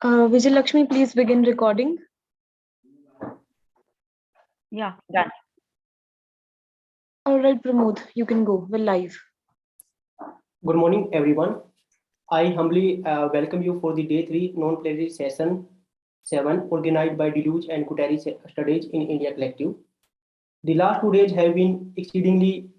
Vijay Lakshmi, please begin recording. Yeah, done. All right, Pramod, you can go. We're live. Good morning, everyone. I humbly welcome you for the Day 3 non-plenary session 7 organized by Deluge and Kutari Studies in India Collective. The last 2 days have been exceedingly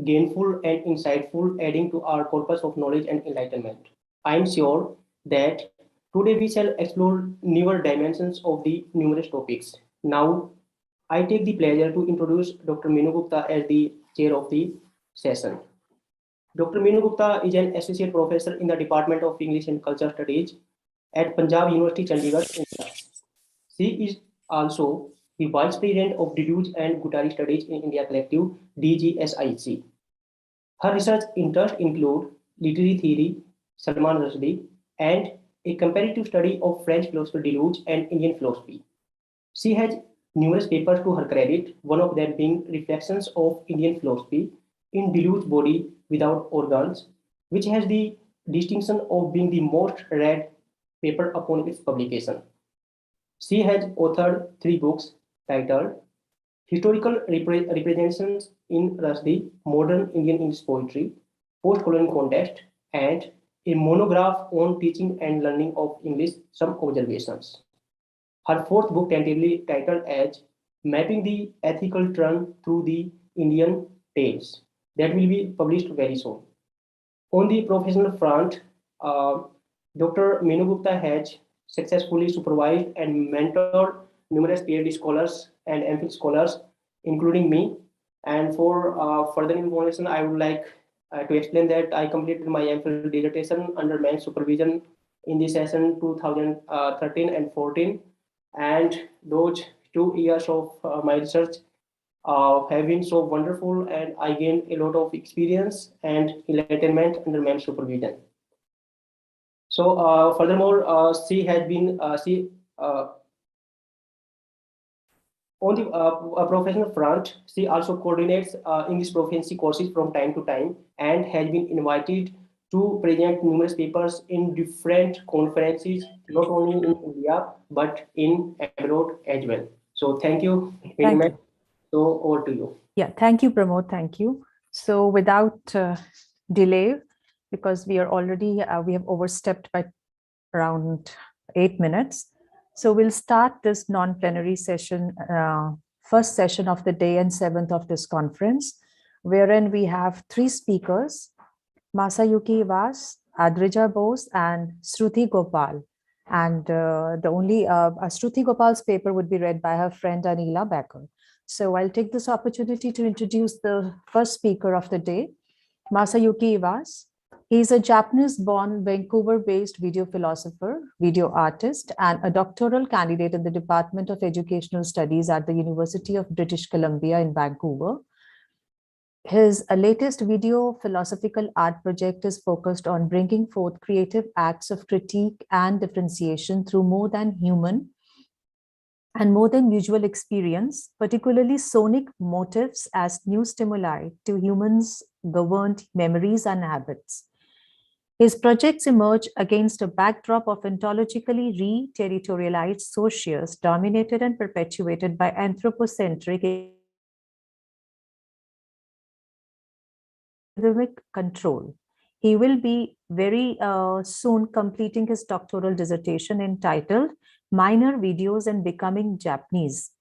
gainful and insightful, adding to our corpus of knowledge and enlightenment. I am sure that today we shall explore newer dimensions of the numerous topics. Now, I take the pleasure to introduce Dr. Meenu Gupta as the chair of the session. Dr. Meenu Gupta is an associate professor in the Department of English and Cultural Studies at Punjab University, Chandigarh, India. She is also the Vice President of Deluge and Gutari Studies in India Collective, DGSIC. Her research interests include literary theory, Salman Rushdie, and a comparative study of French philosopher Deluge and Indian philosophy. She has numerous papers to her credit, one of them being Reflections of Indian Philosophy in Deluge Body Without Organs, which has the distinction of being the most read paper upon its publication. She has authored 3 books titled Historical Representations in Rushdie, Modern Indian English Poetry, Post-Colonial Context, and a monograph on teaching and learning of English, Some Observations. Her 4th book, tentatively titled as Mapping the Ethical Turn Through the Indian Tales, that will be published very soon. On the professional front, Dr. Meenu Gupta has successfully supervised and mentored numerous PhD scholars and MPhil scholars, including me. And for further information, I would like to explain that I completed my MPhil dissertation under men's supervision in the session 2013 and 14. And those 2 years of my research have been so wonderful, and I gained a lot of experience and enlightenment under men's supervision. So furthermore, she has been on the professional front. She also coordinates English proficiency courses from time to time and has been invited to present numerous papers in different conferences, not only in India but in abroad as well. So thank you very much. So over to you. Yeah, thank you, Pramod. Thank you. So without delay, because we are already, we have overstepped by around 8 minutes. So we'll start this non-plenary session, first session of the day and 7th of this conference, wherein we have 3 speakers, Masayuki Iwase, Adrija Bose, and Shruti Gopal. And Shruti Gopal's paper would be read by her friend Anila Becker. So I'll take this opportunity to introduce the first speaker of the day, Masayuki Iwase. He is a Japanese-born, Vancouver-based video philosopher, video artist, and a doctoral candidate in the Department of Educational Studies at the University of British Columbia in Vancouver. His latest video philosophical art project is focused on bringing forth creative acts of critique and differentiation through more than human and more than usual experience, particularly sonic motifs as new stimuli to humans' governed memories and habits. His projects emerge against a backdrop of ontologically re-territorialized societies dominated and perpetuated by anthropocentric algorithmic control. He will be very soon completing his doctoral dissertation entitled Minor Videos and Becoming Japanese,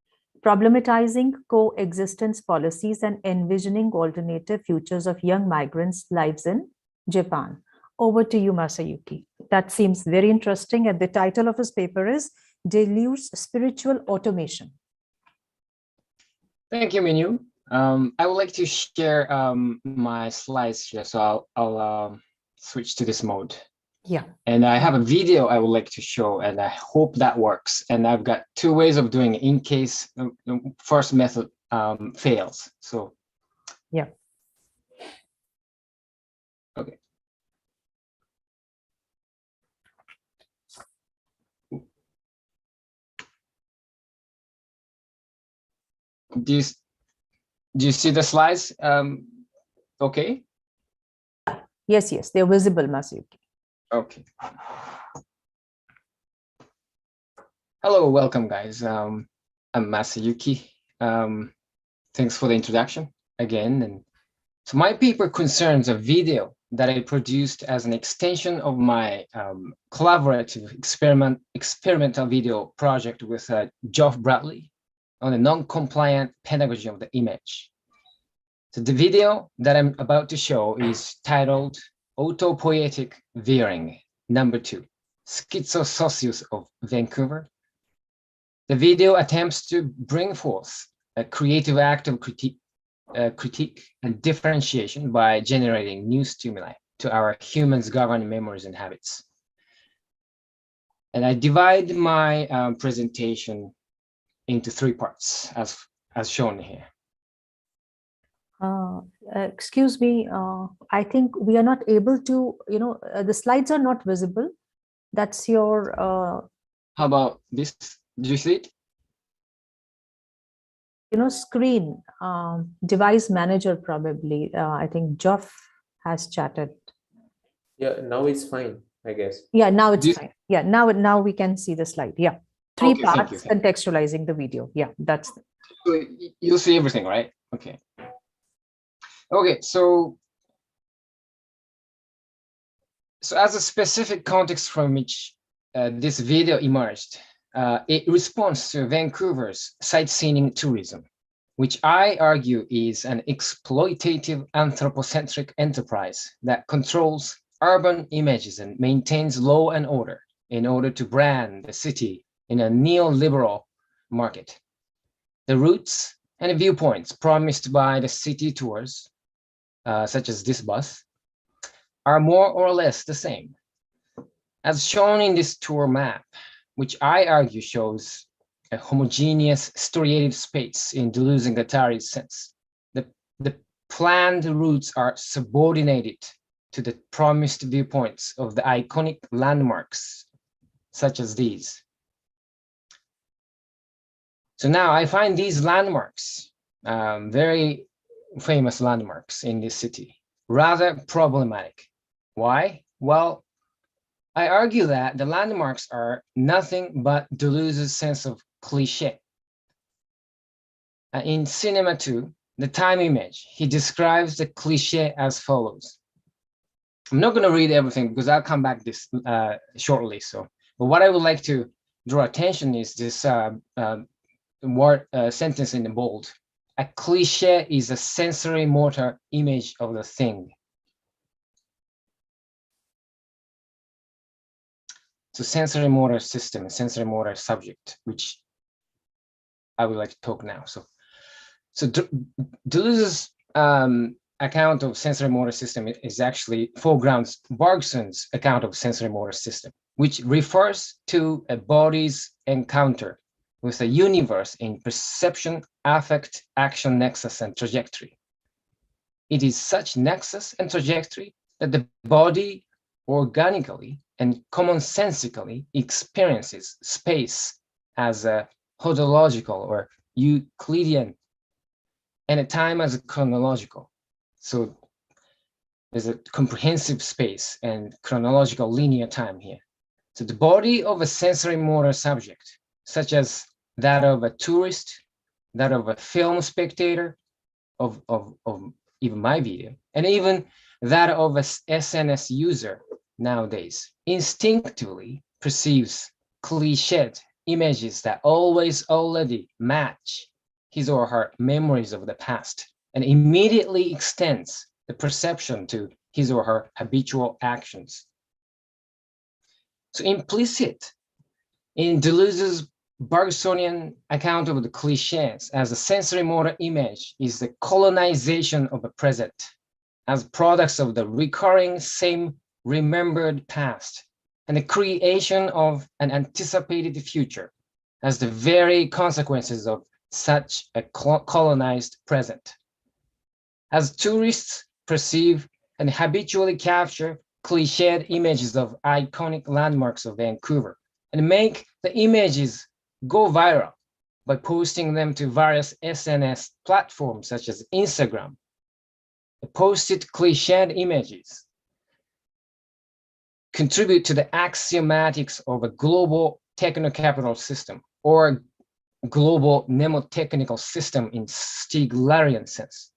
Problematizing Coexistence Policies and Envisioning Alternative Futures of Young Migrants' Lives in Japan. Over to you, Masayuki. That seems very interesting. And the title of his paper is Deluge's Spiritual Automation. Thank you, Minu. I would like to share my slides here, so I'll switch to this mode. Yeah. And I have a video I would like to show, and I hope that works. And I've got two ways of doing it in case the first method fails. So yeah. Okay. Do you see the slides? Okay. Yes, they're visible, Masayuki. Okay. Hello, welcome, guys. I'm Masayuki. Thanks for the introduction again. And so my paper concerns a video that I produced as an extension of my collaborative experimental video project with Geoff Bradley on the non-compliant pedagogy of the image. So the video that I'm about to show is titled Autopoietic Veering, #2, Schizosocius of Vancouver. The video attempts to bring forth a creative act of critique and differentiation by generating new stimuli to our humans' governing memories and habits. And I divide my presentation into 3 parts, as shown here. Excuse me, I think we are not able to, the slides are not visible. That's your... How about this? Do you see it? Screen, device manager probably. I think Geoff has chatted. Yeah, now it's fine, I guess. Yeah, now it's fine. Yeah, now we can see the slide. Yeah. 3 Okay, parts contextualizing the video. Yeah, that's... So you'll see everything, right? Okay. Okay, so as a specific context from which this video emerged, it responds to Vancouver's sightseeing tourism, which I argue is an exploitative anthropocentric enterprise that controls urban images and maintains law and order in order to brand the city in a neoliberal market. The routes and viewpoints promised by the city tours, such as this bus, are more or less the same. As shown in this tour map, which I argue shows a homogeneous striated space in Deleuze-Guattari's sense, the planned routes are subordinated to the promised viewpoints of the iconic landmarks, such as these. So now I find these landmarks, very famous landmarks in this city, rather problematic. Why? Well, I argue that the landmarks are nothing but Deleuze's sense of cliché. In Cinema 2, the time image, he describes the cliché as follows. I'm not going to read everything because I'll come back this shortly. But what I would like to draw attention is this sentence in the bold. A cliché is a sensory motor image of the thing. So sensory motor system, sensory motor subject, which I would like to talk now. So Deleuze's account of sensory motor system is actually foregrounds Bergson's account of sensory motor system, which refers to a body's encounter with a universe in perception, affect, action, nexus, and trajectory. It is such nexus and trajectory that the body organically and commonsensically experiences space as a hodological or Euclidean and a time as a chronological. So There's a comprehensive space and chronological linear time here. So the body of a sensory motor subject, such as that of a tourist, that of a film spectator, of even my video, and even that of a SNS user nowadays, instinctively perceives cliched images that always already match his or her memories of the past, and immediately extends the perception to his or her habitual actions. So implicit in Deleuze's Bergsonian account of the cliches as a sensory motor image is the colonization of a present as products of the recurring same remembered past, and the creation of an anticipated future as the very consequences of such a colonized present. As tourists perceive and habitually capture cliched images of iconic landmarks of Vancouver and make the images go viral by posting them to various SNS platforms such as Instagram, the posted cliched images contribute to the axiomatics of a global techno-capital system or global mnemotechnical system in Stiglerian sense.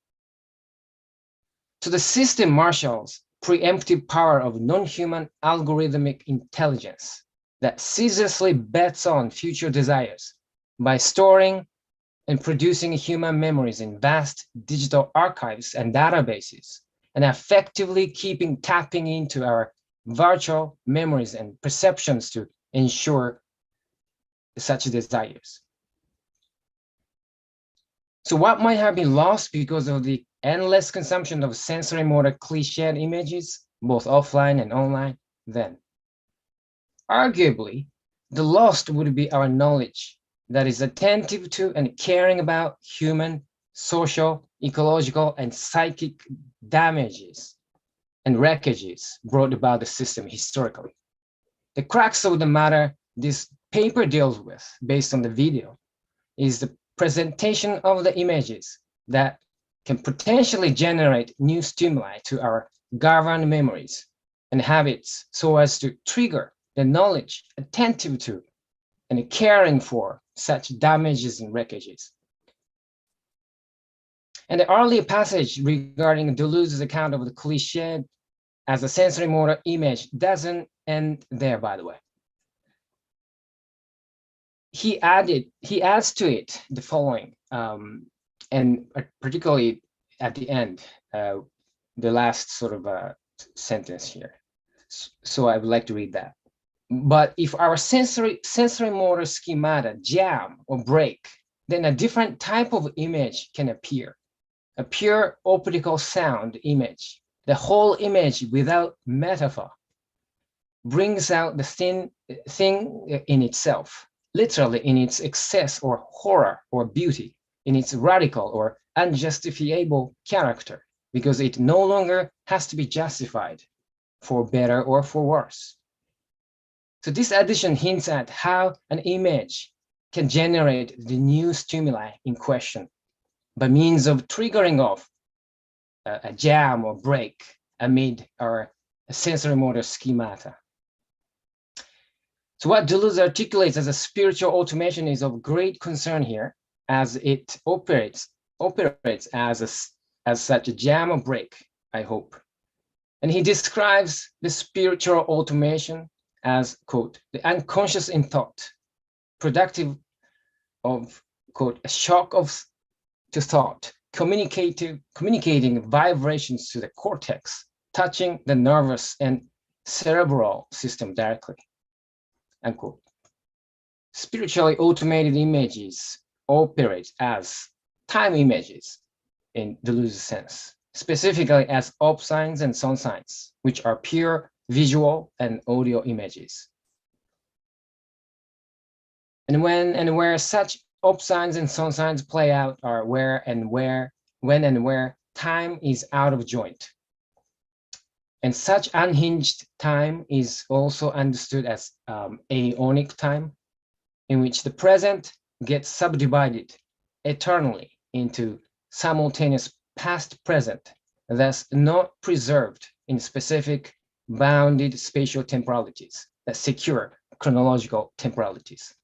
So the system marshals preemptive power of non-human algorithmic intelligence that ceaselessly bets on future desires by storing and producing human memories in vast digital archives and databases, and effectively tapping into our virtual memories and perceptions to ensure such desires. So what might have been lost because of the endless consumption of sensory motor cliched images, both offline and online, then? Arguably, the lost would be our knowledge that is attentive to and caring about human, social, ecological, and psychic damages and wreckages brought about the system historically. The crux of the matter this paper deals with, based on the video, is the presentation of the images that can potentially generate new stimuli to our governed memories and habits so as to trigger the knowledge attentive to and caring for such damages and wreckages. And the earlier passage regarding Deleuze's account of the cliché as a sensory motor image doesn't end there, by the way. He adds to it the following, and particularly at the end, the last sort of sentence here. So I would like to read that. But if our sensory motor schemata jam or break, then a different type of image can appear, a pure optical sound image. The whole image without metaphor brings out the thing in itself, literally in its excess or horror or beauty, in its radical or unjustifiable character, because it no longer has to be justified for better or for worse. So this addition hints at how an image can generate the new stimuli in question by means of triggering off a jam or break amid our sensory motor schemata. So what Deleuze articulates as a spiritual automation is of great concern here, as it operates as such a jam or break, I hope. And he describes the spiritual automation as, quote, the unconscious in thought, productive of, quote, a shock to thought, communicating vibrations to the cortex, touching the nervous and cerebral system directly, unquote. Spiritually automated images operate as time images in Deleuze's sense, specifically as op signs and son signs, which are pure visual and audio images. And when and where such op signs and son signs play out are when and where time is out of joint. And such unhinged time is also understood as aeonic time, in which the present gets subdivided eternally into simultaneous past, present, thus not preserved in specific bounded spatial temporalities that secure chronological temporalities.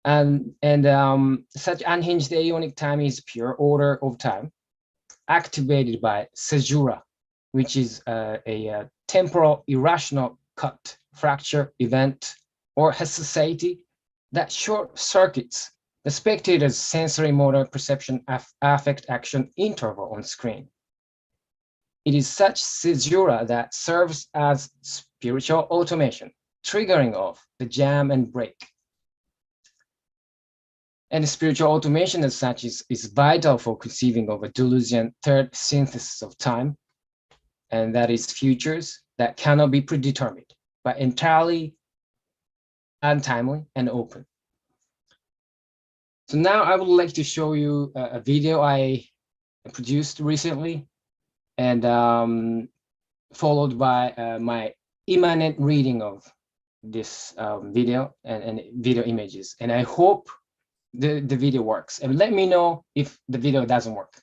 And such unhinged aeonic time is pure order of time, activated by caesura, which is a temporal irrational cut, fracture, event, or Haecceity that short circuits the spectator's sensory motor perception affect action interval on screen. It is such caesura that serves as spiritual automation, triggering off the jam and break. And spiritual automation as such is vital for conceiving of a Deleuzian third synthesis of time, and that is futures that cannot be predetermined, but entirely untimely and open. So now I would like to show you a video I produced recently, and followed by my immanent reading of this video and video images. And I hope the video works, and let me know if the video doesn't work.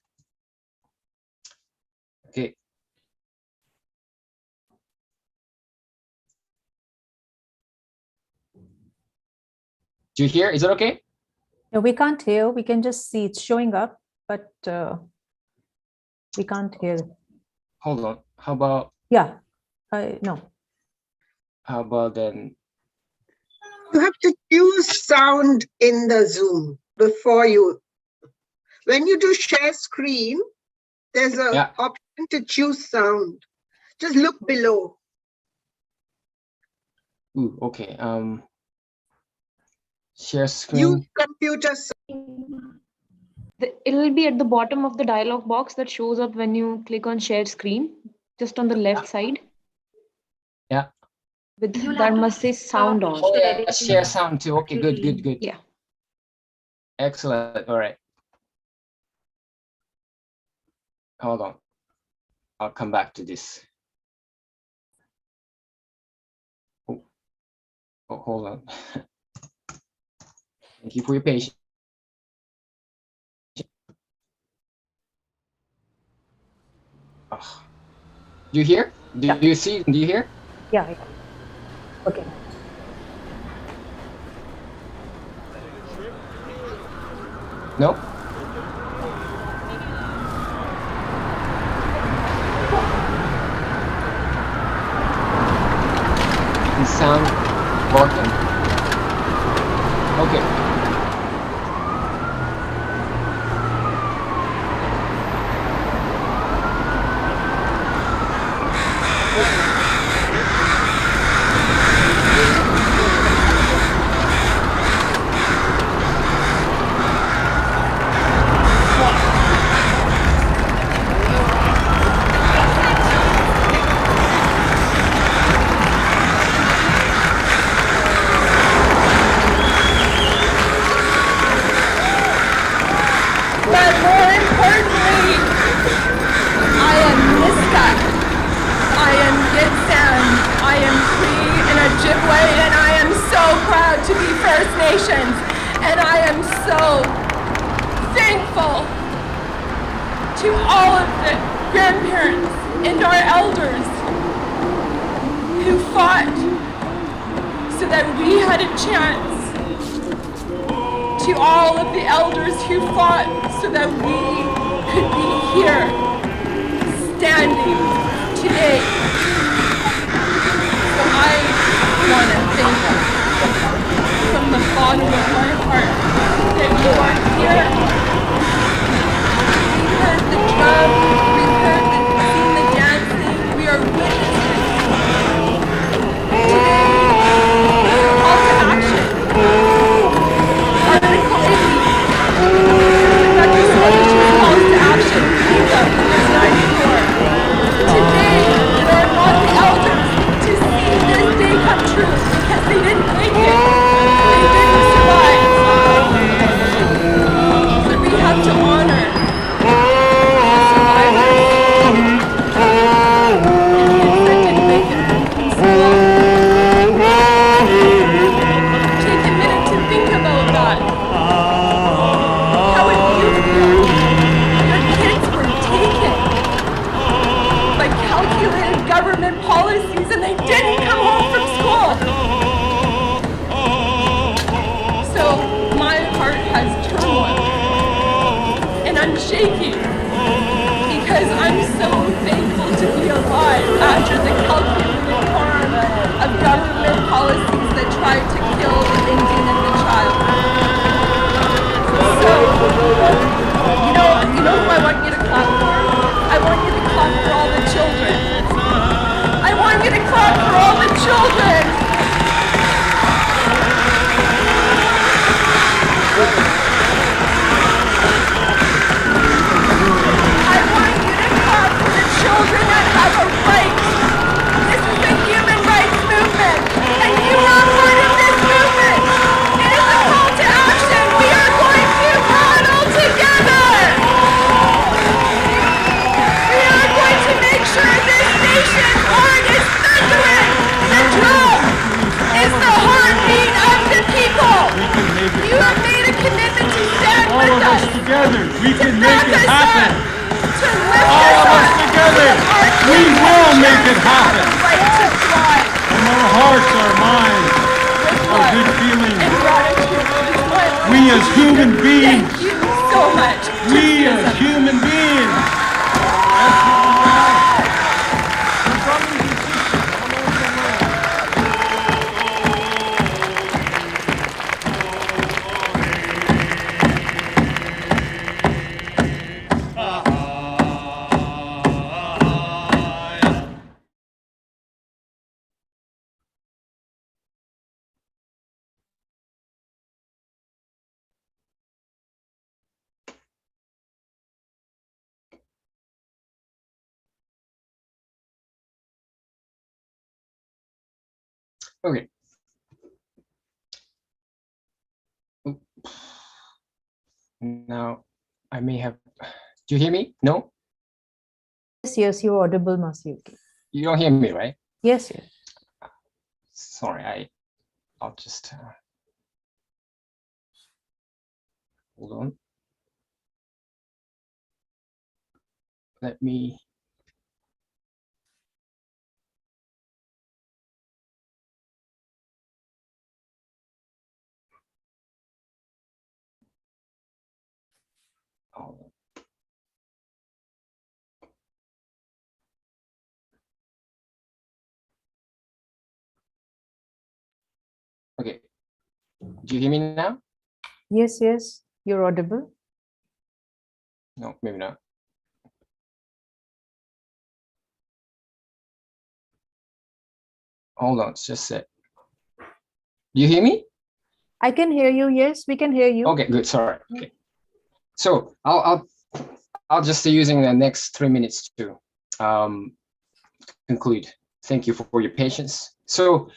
Okay. Do you hear? Is it okay? No, we can't hear. We can just see it's showing up, but we can't hear. Hold on. How about? Yeah. No. How about then? You have to choose sound in the Zoom before you. When you do share screen, there's an option to choose sound. Just look below. Ooh, okay. Share screen. Use computer. It'll be at the bottom of the dialog box that shows up when you click on share screen, just on the left side. Yeah. With that must say sound on. Oh, yeah, share sound too. Okay, good. Yeah. Excellent. All right. Hold on. I'll come back to this. Oh, hold on. Thank you for your patience. Oh. Do you hear? Do you see? Do you hear? Yeah. Okay. No? Is sound working? Okay. Today, in our shaky because I'm so thankful to be alive after the calculated harm of government policies that tried to kill the Indian and the child. So, you know who I want you to clap for? I want you to clap for all the children. I want you to clap for all the children. I want you to clap for the children that have a right. This is a human rights movement, and you are part of this movement. It is a call to action. We are going to huddle together. We are going to make sure this nation's heart is thundering. The drum is the heartbeat of the people. You have made a commitment to stand with us. Together, we can make it happen. All of us together, we will make it happen. From our hearts, our minds, our good feelings. We as human beings. Thank you so much. We as human beings. Okay. Now, I may have. Do you hear me? No? Yes, you're audible, Masayuki. You don't hear me, right? Yes, yes. Sorry, I'll just hold on. Let me. Hold on. Okay. Do you hear me now? Yes, yes, you're audible. No, maybe not. Hold on, just a sec. Do you hear me? I can hear you. Yes, we can hear you. Okay, good. Sorry. Okay. So I'll just be using the next 3 minutes to conclude. Thank you for your patience. So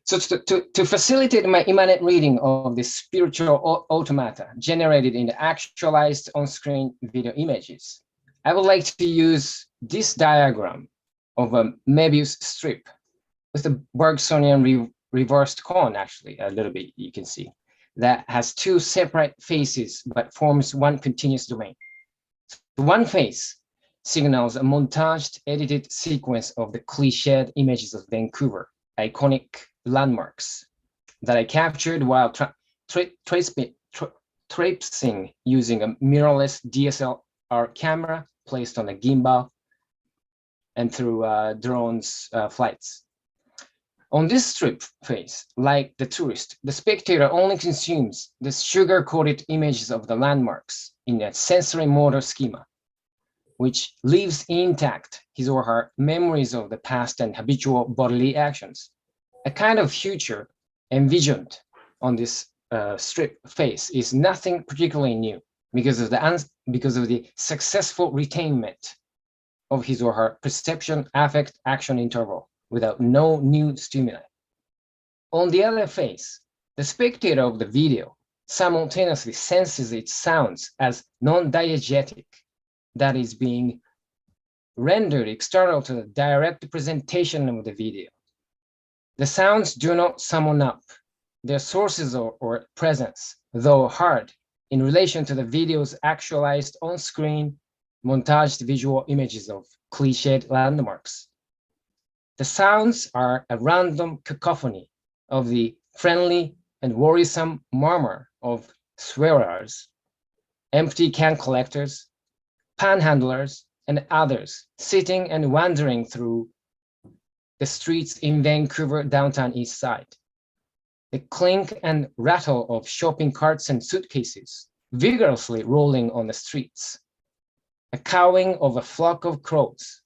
to facilitate my immanent reading of the spiritual automata generated in the actualized on-screen video images, I would like to use this diagram of a Möbius strip with the Bergsonian reversed cone, actually, a little bit, you can see, that has two separate faces but forms one continuous domain. So one face signals a montaged, edited sequence of the cliched images of Vancouver, iconic landmarks that I captured while traipsing using a mirrorless DSLR camera placed on a gimbal and through drones flights. On this strip face, like the tourist, the spectator only consumes the sugar-coated images of the landmarks in a sensory motor schema, which leaves intact his or her memories of the past and habitual bodily actions. A kind of future envisioned on this strip face is nothing particularly new because of the successful retainment of his or her perception, affect, action interval without no new stimuli. On the other face, the spectator of the video simultaneously senses its sounds as non-diegetic, that is being rendered external to the direct presentation of the video. The sounds do not summon up their sources or presence, though hard, in relation to the video's actualized on-screen montaged visual images of cliched landmarks. The sounds are a random cacophony of the friendly and worrisome murmur of swearers, empty can collectors, panhandlers, and others sitting and wandering through the streets in Vancouver downtown east side. The clink and rattle of shopping carts and suitcases vigorously rolling on the streets. The cawing of a flock of crows.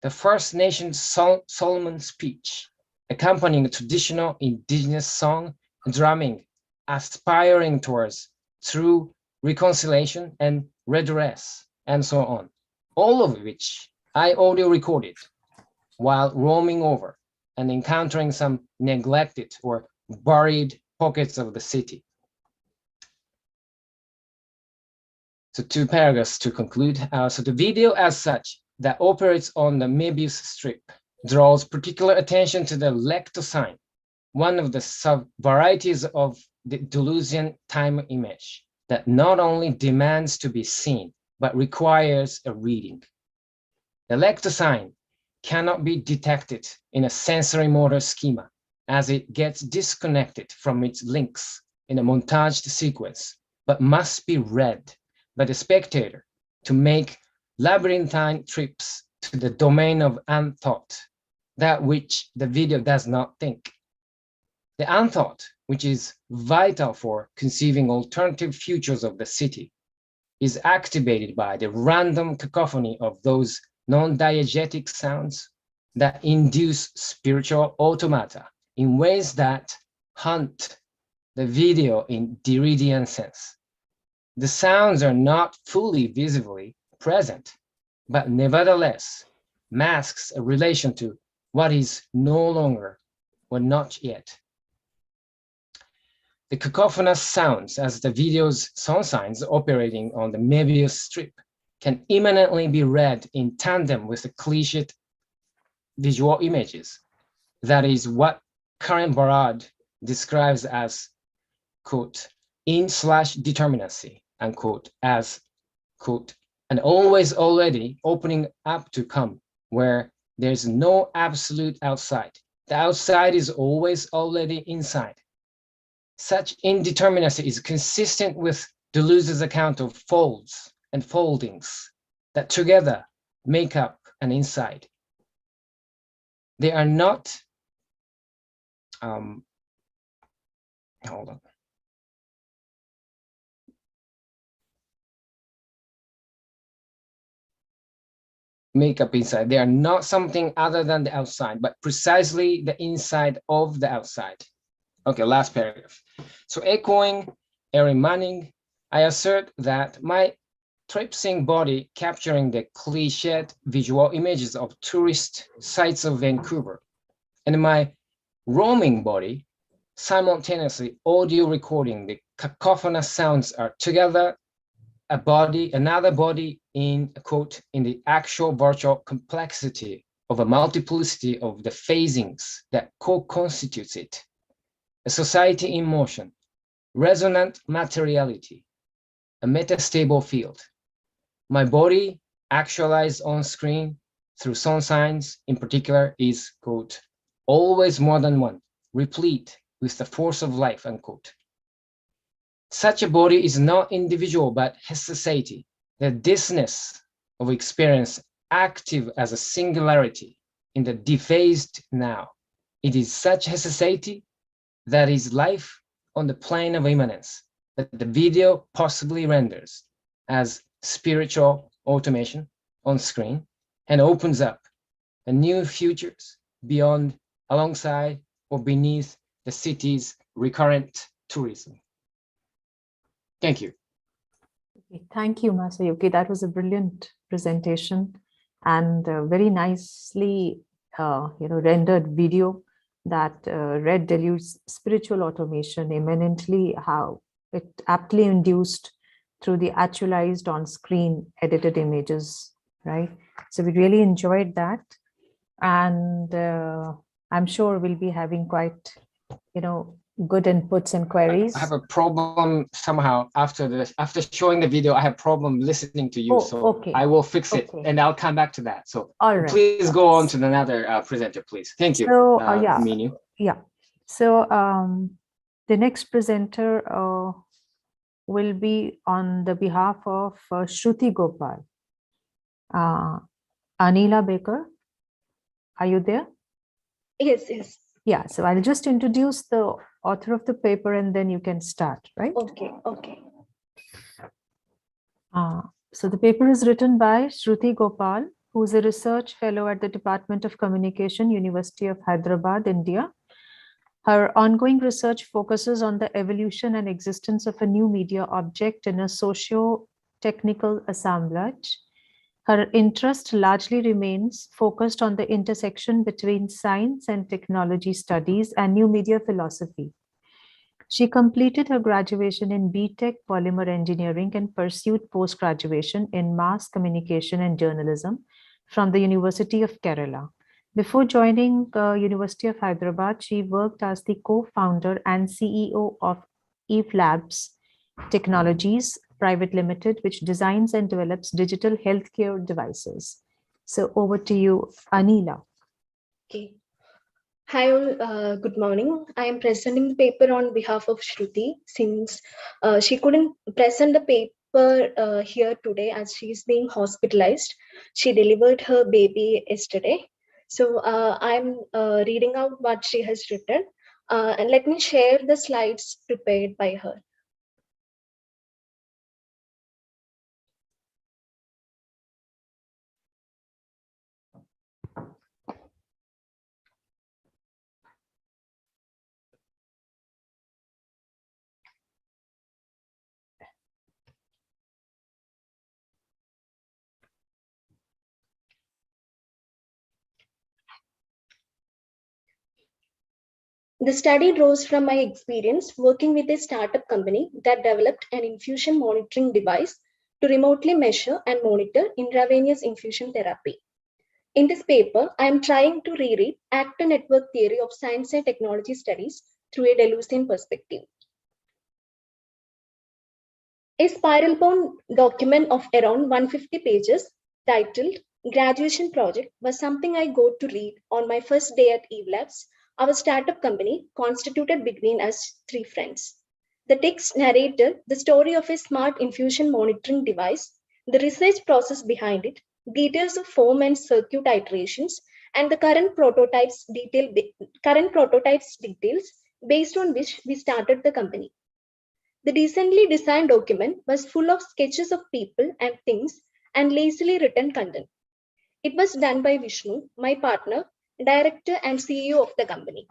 The First Nations Solomon speech, accompanying a traditional indigenous song, drumming, aspiring towards true reconciliation and redress, and so on. All of which I audio recorded while roaming over and encountering some neglected or buried pockets of the city. So 2 paragraphs to conclude. So the video as such that operates on the Möbius strip draws particular attention to the lecto sign, one of the sub-varieties of the Deleuzian time image that not only demands to be seen, but requires a reading. The lecto sign cannot be detected in a sensory motor schema as it gets disconnected from its links in a montaged sequence, but must be read by the spectator to make labyrinthine trips to the domain of unthought, that which the video does not think. The unthought, which is vital for conceiving alternative futures of the city, is activated by the random cacophony of those non-diegetic sounds that induce spiritual automata in ways that haunt the video in Derridian sense. The sounds are not fully visibly present, but nevertheless masks a relation to what is no longer or not yet. The cacophonous sounds as the video's sound signs operating on the Möbius strip can imminently be read in tandem with the cliched visual images. That is what Karen Barad describes as, quote, in/determinacy, unquote, as, quote, an always already opening up to come, where there's no absolute outside. The outside is always already inside. Such indeterminacy is consistent with Deleuze's account of folds and foldings that together make up an inside. They are not, hold on. Make up inside. They are not something other than the outside, but precisely the inside of the outside. Okay, last paragraph. So echoing Erin Manning, I assert that my traipsing body capturing the cliched visual images of tourist sites of Vancouver, and my roaming body simultaneously audio recording the cacophonous sounds are together a body, another body in, quote, in the actual virtual complexity of a multiplicity of the phasings that co-constitutes it. A society in motion, resonant materiality, a metastable field. My body actualized on screen through sound signs in particular is, quote, always more than one, replete with the force of life, unquote. Such a body is not individual, but Haecceity, the thisness of experience active as a singularity in the dephased now. It is such Haecceity that is life on the plane of immanence that the video possibly renders as spiritual automation on screen and opens up a new futures beyond, alongside, or beneath the city's recurrent tourism. Thank you. Thank you, Masayuki. That was a brilliant presentation and very nicely rendered video that read Deleuze's spiritual automation immanently, how it aptly induced through the actualized on-screen edited images, right? So we really enjoyed that. And I'm sure we'll be having quite, good inputs and queries. I have a problem somehow after showing the video. I have problem listening to you, so okay. I will fix it and I'll come back to that. So all right, please go on to another presenter, please. Thank you. So Minu. So the next presenter will be on the behalf of Shruti Gopal. Anila Baker, are you there? Yes, yes. Yeah, so I'll just introduce the author of the paper and then you can start, right? Okay, okay. So the paper is written by Shruti Gopal, who is a research fellow at the Department of Communication, University of Hyderabad, India. Her ongoing research focuses on the evolution and existence of a new media object in a socio-technical assemblage. Her interest largely remains focused on the intersection between science and technology studies and new media philosophy. She completed her graduation in BTech Polymer Engineering and pursued post-graduation in Mass Communication and Journalism from the University of Kerala. Before joining University of Hyderabad, she worked as the co-founder and CEO of Eve Labs Technologies Private Limited, which designs and develops digital healthcare devices. So over to you, Anila. Okay. Hi all, good morning. I am presenting the paper on behalf of Shruti since she couldn't present the paper here today as she is being hospitalized. She delivered her baby yesterday. So I'm reading out what she has written and let me share the slides prepared by her. The study draws from my experience working with a startup company that developed an infusion monitoring device to remotely measure and monitor intravenous infusion therapy. In this paper, I am trying to reread actor network theory of science and technology studies through a Deleuzian perspective. A spiral-bound document of around 150 pages titled Graduation Project was something I got to read on my first day at Eve Labs, our startup company constituted between us three friends. The text narrated the story of a smart infusion monitoring device, the research process behind it, details of form and circuit iterations, and the current prototypes details based on which we started the company. The decently designed document was full of sketches of people and things and lazily written content. It was done by Vishnu, my partner, director and CEO of the company.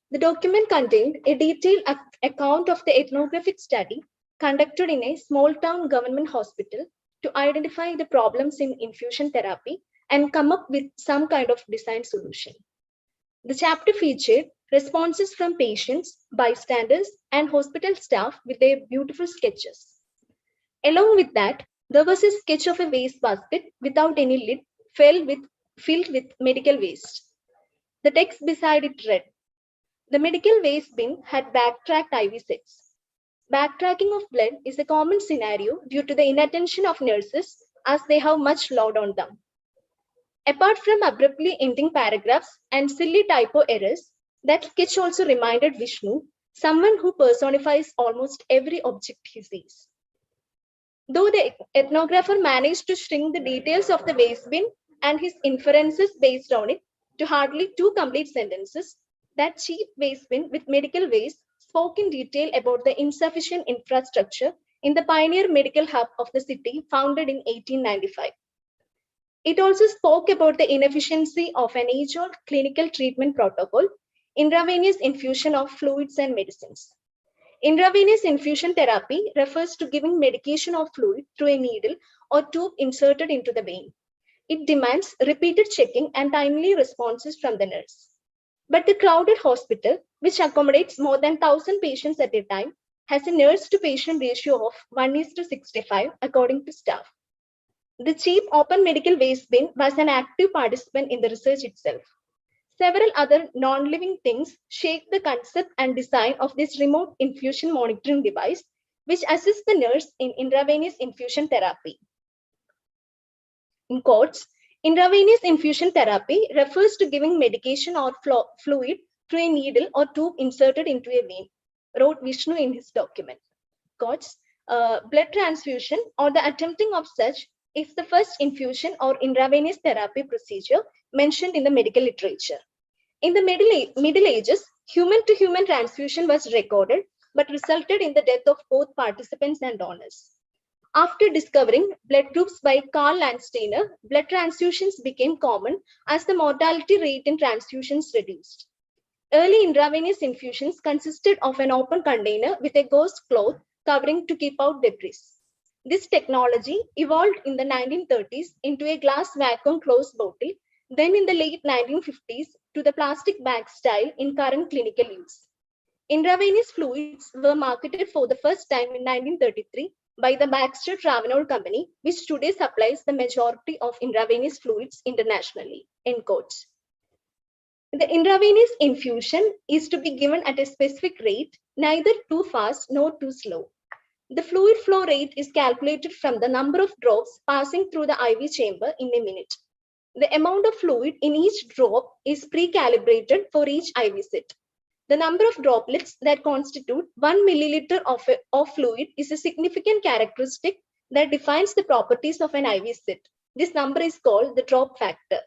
The document contained a detailed account of the ethnographic study conducted in a small town government hospital to identify the problems in infusion therapy and come up with some kind of design solution. The chapter featured responses from patients, bystanders, and hospital staff with their beautiful sketches. Along with that, there was a sketch of a waste basket without any lid filled with medical waste. The text beside it read, the medical waste bin had backtracked IV sets. Backtracking of blood is a common scenario due to the inattention of nurses as they have much load on them. Apart from abruptly ending paragraphs and silly typo errors, that sketch also reminded Vishnu, someone who personifies almost every object he sees. Though the ethnographer managed to shrink the details of the waste bin and his inferences based on it to hardly 2 complete sentences, that cheap waste bin with medical waste spoke in detail about the insufficient infrastructure in the pioneer medical hub of the city founded in 1895. It also spoke about the inefficiency of an age-old clinical treatment protocol, intravenous infusion of fluids and medicines. Intravenous infusion therapy refers to giving medication or fluid through a needle or tube inserted into the vein. It demands repeated checking and timely responses from the nurse. But the crowded hospital, which accommodates more than 1,000 patients at a time, has a nurse-to-patient ratio of 1:65 according to staff. The cheap open medical waste bin was an active participant in the research itself. Several other non-living things shape the concept and design of this remote infusion monitoring device, which assists the nurse in intravenous infusion therapy. In quotes, intravenous infusion therapy refers to giving medication or fluid through a needle or tube inserted into a vein, wrote Vishnu in his document. Quotes, blood transfusion or the attempting of such is the first infusion or intravenous therapy procedure mentioned in the medical literature. In the Middle Ages, human-to-human transfusion was recorded, but resulted in the death of both participants and donors. After discovering blood groups by Karl Landsteiner, blood transfusions became common as the mortality rate in transfusions reduced. Early intravenous infusions consisted of an open container with a gauze cloth covering to keep out debris. This technology evolved in the 1930s into a glass vacuum closed bottle, then in the late 1950s to the plastic bag style in current clinical use. Intravenous fluids were marketed for the first time in 1933 by the Baxter Travenol Company, which today supplies the majority of intravenous fluids internationally. End quotes. The intravenous infusion is to be given at a specific rate, neither too fast nor too slow. The fluid flow rate is calculated from the number of drops passing through the IV chamber in a minute. The amount of fluid in each drop is pre-calibrated for each IV set. The number of droplets that constitute 1 milliliter of fluid is a significant characteristic that defines the properties of an IV set. This number is called the drop factor.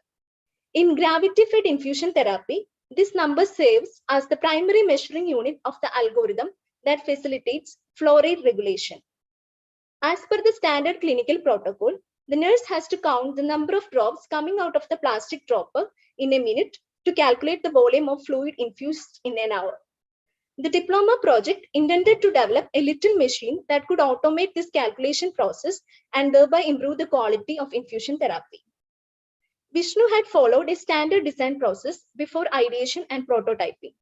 In gravity-fed infusion therapy, this number serves as the primary measuring unit of the algorithm that facilitates flow rate regulation. As per the standard clinical protocol, the nurse has to count the number of drops coming out of the plastic dropper in a minute to calculate the volume of fluid infused in an hour. The diploma project intended to develop a little machine that could automate this calculation process and thereby improve the quality of infusion therapy. Vishnu had followed a standard design process before ideation and prototyping.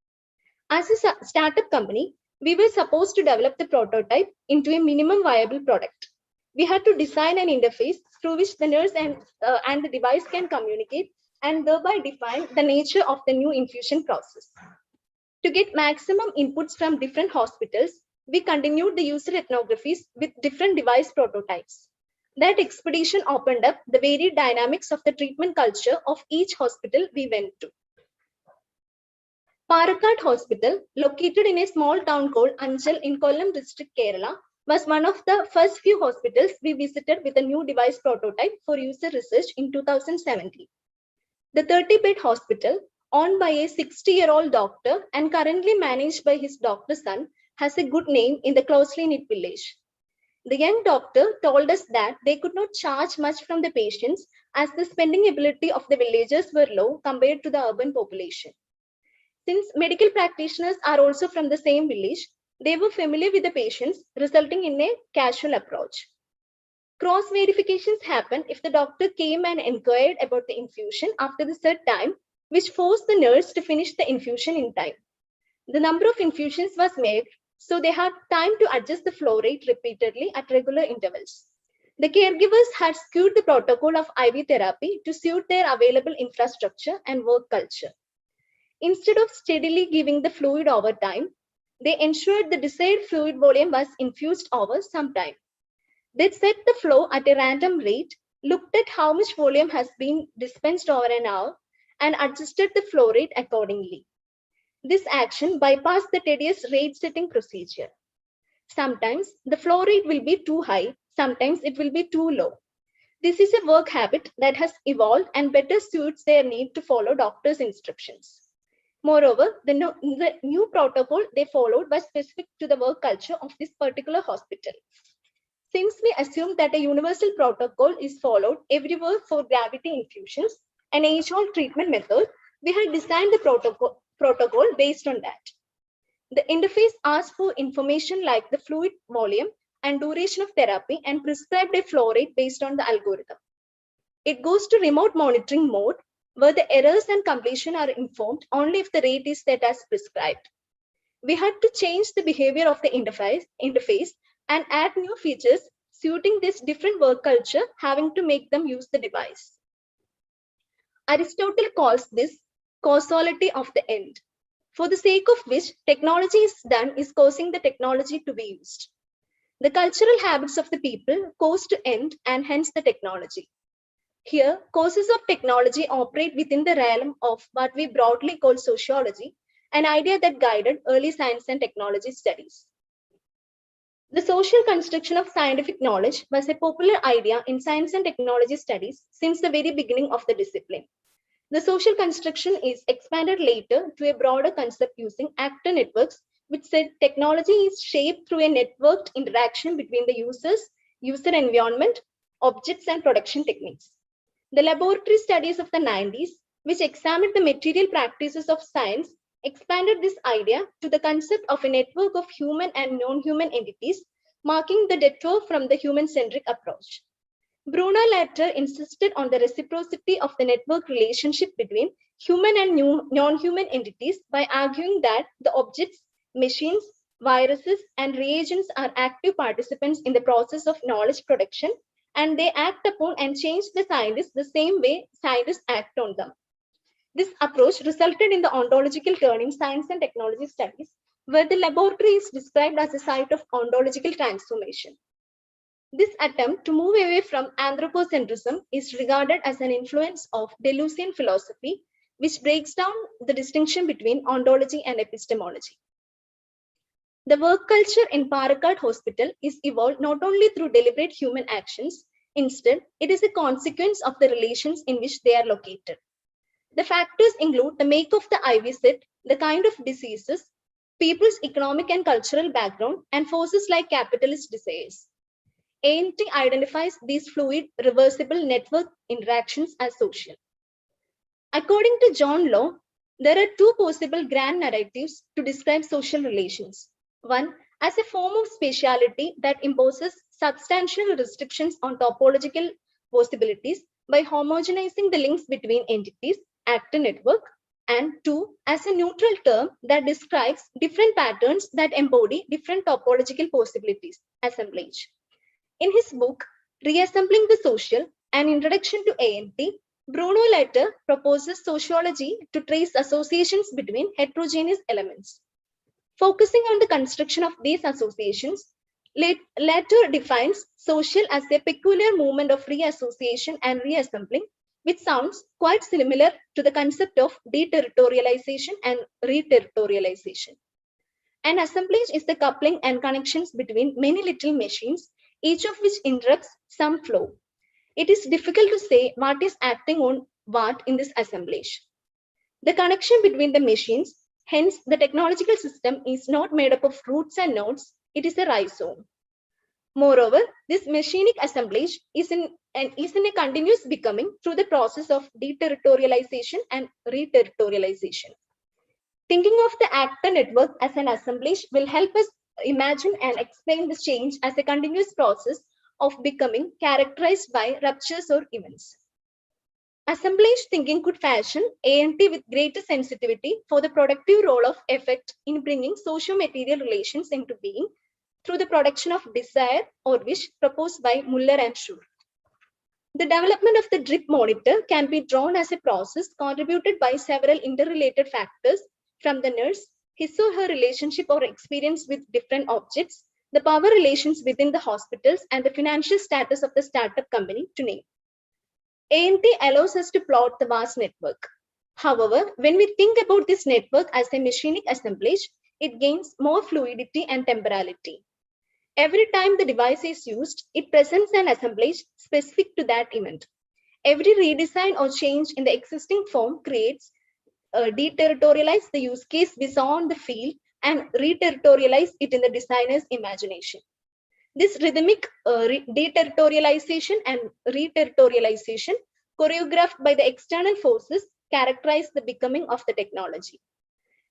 As a startup company, we were supposed to develop the prototype into a minimum viable product. We had to design an interface through which the nurse and the device can communicate and thereby define the nature of the new infusion process. To get maximum inputs from different hospitals, we continued the user ethnographies with different device prototypes. That expedition opened up the varied dynamics of the treatment culture of each hospital we went to. Parakkad Hospital, located in a small town called Anchal in Kollam district, Kerala, was one of the first few hospitals we visited with a new device prototype for user research in 2017. The 30-bed hospital, owned by a 60-year-old doctor and currently managed by his doctor's son, has a good name in the closely knit village. The young doctor told us that they could not charge much from the patients as the spending ability of the villagers were low compared to the urban population. Since medical practitioners are also from the same village, they were familiar with the patients, resulting in a casual approach. Cross verifications happened if the doctor came and inquired about the infusion after the third time, which forced the nurse to finish the infusion in time. The number of infusions was made, so they had time to adjust the flow rate repeatedly at regular intervals. The caregivers had skewed the protocol of IV therapy to suit their available infrastructure and work culture. Instead of steadily giving the fluid over time, they ensured the desired fluid volume was infused over some time. They set the flow at a random rate, looked at how much volume has been dispensed over an hour, and adjusted the flow rate accordingly. This action bypassed the tedious rate setting procedure. Sometimes the flow rate will be too high, sometimes it will be too low. This is a work habit that has evolved and better suits their need to follow doctors' instructions. Moreover, the new protocol they followed was specific to the work culture of this particular hospital. Since we assume that a universal protocol is followed everywhere for gravity infusions, an age-old treatment method, we had designed the protocol based on that. The interface asked for information like the fluid volume and duration of therapy and prescribed a flow rate based on the algorithm. It goes to remote monitoring mode, where the errors and completion are informed only if the rate is set as prescribed. We had to change the behavior of the interface and add new features suiting this different work culture, having to make them use the device. Aristotle calls this causality of the end, for the sake of which technology is done is causing the technology to be used. The cultural habits of the people cause to end and hence the technology. Here, causes of technology operate within the realm of what we broadly call sociology, an idea that guided early science and technology studies. The social construction of scientific knowledge was a popular idea in science and technology studies since the very beginning of the discipline. The social construction is expanded later to a broader concept using actor networks, which said technology is shaped through a networked interaction between the users, user environment, objects, and production techniques. The laboratory studies of the 90s, which examined the material practices of science, expanded this idea to the concept of a network of human and non-human entities, marking the detour from the human-centric approach. Bruno later insisted on the reciprocity of the network relationship between human and non-human entities by arguing that the objects, machines, viruses, and reagents are active participants in the process of knowledge production, and they act upon and change the scientists the same way scientists act on them. This approach resulted in the ontological turn in science and technology studies, where the laboratory is described as a site of ontological transformation. This attempt to move away from anthropocentrism is regarded as an influence of Deleuzian philosophy, which breaks down the distinction between ontology and epistemology. The work culture in Parakkad Hospital is evolved not only through deliberate human actions, instead, it is a consequence of the relations in which they are located. The factors include the make of the IV set, the kind of diseases, people's economic and cultural background, and forces like capitalist desires. ANT identifies these fluid, reversible network interactions as social. According to John Law, there are two possible grand narratives to describe social relations. One, as a form of spatiality that imposes substantial restrictions on topological possibilities by homogenizing the links between entities, actor network, and two, as a neutral term that describes different patterns that embody different topological possibilities, assemblage. In his book, Reassembling the Social, An Introduction to ANT, Bruno later proposes sociology to trace associations between heterogeneous elements. Focusing on the construction of these associations, later defines social as a peculiar movement of reassociation and reassembling, which sounds quite similar to the concept of deterritorialization and reterritorialization. An assemblage is the coupling and connections between many little machines, each of which interrupts some flow. It is difficult to say what is acting on what in this assemblage. The connection between the machines, hence the technological system, is not made up of roots and nodes, it is a rhizome. Moreover, this machinic assemblage is in a continuous becoming through the process of deterritorialization and reterritorialization. Thinking of the actor network as an assemblage will help us imagine and explain this change as a continuous process of becoming characterized by ruptures or events. Assemblage thinking could fashion ANT with greater sensitivity for the productive role of effect in bringing socio-material relations into being through the production of desire or wish proposed by Muller and Schur. The development of the drip monitor can be drawn as a process contributed by several interrelated factors, from the nurse, his or her relationship or experience with different objects, the power relations within the hospitals, and the financial status of the startup company, to name. ANT allows us to plot the vast network. However, when we think about this network as a machinic assemblage, it gains more fluidity and temporality. Every time the device is used, it presents an assemblage specific to that event. Every redesign or change in the existing form creates deterritorialize the use case we saw on the field and reterritorialize it in the designer's imagination. This rhythmic deterritorialization and reterritorialization, choreographed by the external forces, characterize the becoming of the technology.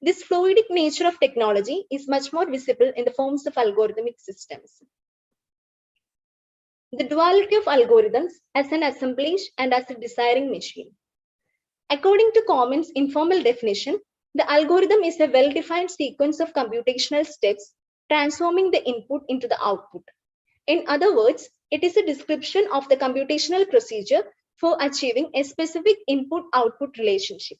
This fluidic nature of technology is much more visible in the forms of algorithmic systems. The duality of algorithms as an assemblage and as a desiring machine. According to Common's informal definition, the algorithm is a well-defined sequence of computational steps transforming the input into the output. In other words, it is a description of the computational procedure for achieving a specific input-output relationship.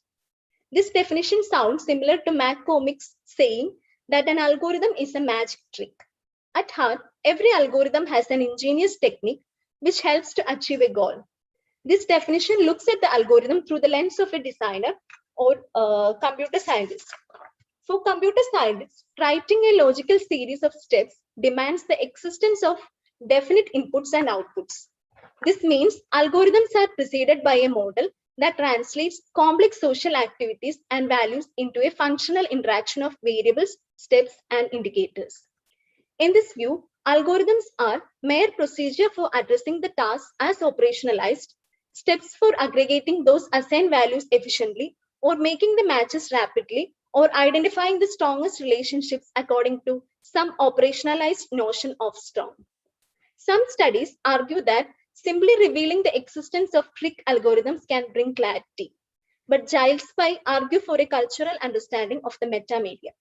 This definition sounds similar to McCormick's saying that an algorithm is a magic trick. At heart, every algorithm has an ingenious technique which helps to achieve a goal. This definition looks at the algorithm through the lens of a designer or computer scientist. For computer scientists, writing a logical series of steps demands the existence of definite inputs and outputs. This means algorithms are preceded by a model that translates complex social activities and values into a functional interaction of variables, steps, and indicators. In this view, algorithms are mere procedure for addressing the tasks as operationalized, steps for aggregating those assigned values efficiently, or making the matches rapidly, or identifying the strongest relationships according to some operationalized notion of strong. Some studies argue that simply revealing the existence of trick algorithms can bring clarity, but Giles Pye argue for a cultural understanding of the metamedia.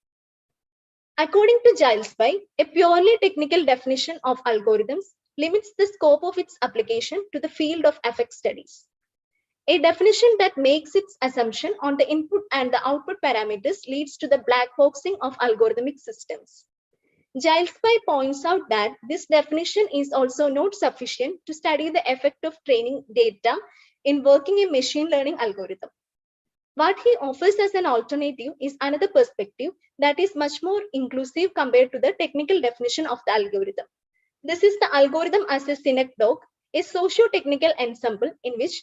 According to Giles Pye, a purely technical definition of algorithms limits the scope of its application to the field of affect studies. A definition that makes its assumption on the input and the output parameters leads to the black boxing of algorithmic systems. Giles Pye points out that this definition is also not sufficient to study the effect of training data in working a machine learning algorithm. What he offers as an alternative is another perspective that is much more inclusive compared to the technical definition of the algorithm. This is the algorithm as a synecdoche, a socio-technical ensemble in which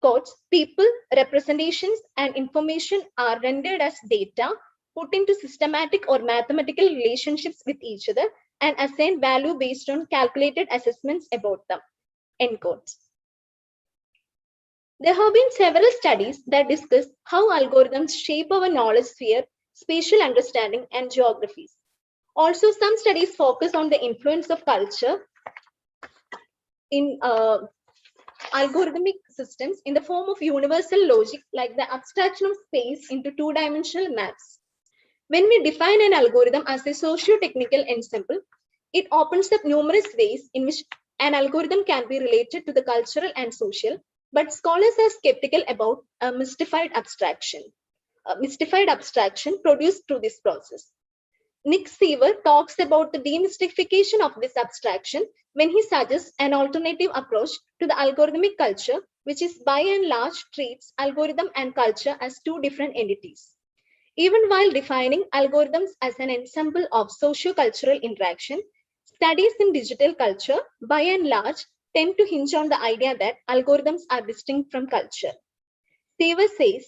quotes, people, representations, and information are rendered as data, put into systematic or mathematical relationships with each other, and assigned value based on calculated assessments about them. End quotes. There have been several studies that discuss how algorithms shape our knowledge sphere, spatial understanding, and geographies. Also, some studies focus on the influence of culture in algorithmic systems in the form of universal logic, like the abstraction of space into two-dimensional maps. When we define an algorithm as a socio-technical ensemble, it opens up numerous ways in which an algorithm can be related to the cultural and social, but scholars are skeptical about a mystified abstraction produced through this process. Nick Seaver talks about the demystification of this abstraction when he suggests an alternative approach to the algorithmic culture, which is by and large treats algorithm and culture as two different entities. Even while defining algorithms as an ensemble of socio-cultural interaction, studies in digital culture, by and large, tend to hinge on the idea that algorithms are distinct from culture. Seaver says,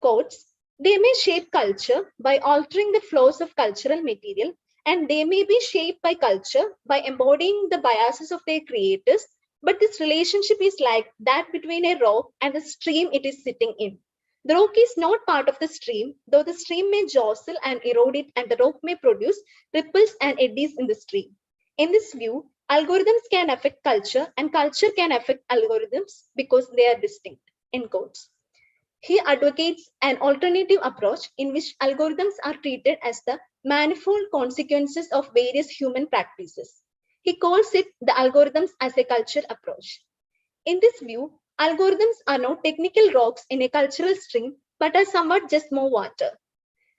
quotes, they may shape culture by altering the flows of cultural material, and they may be shaped by culture by embodying the biases of their creators, but this relationship is like that between a rock and the stream it is sitting in. The rock is not part of the stream, though the stream may jostle and erode it, and the rock may produce ripples and eddies in the stream. In this view, algorithms can affect culture, and culture can affect algorithms because they are distinct. End quotes. He advocates an alternative approach in which algorithms are treated as the manifold consequences of various human practices. He calls it the algorithms as a culture approach. In this view, algorithms are not technical rocks in a cultural stream, but are somewhat just more water.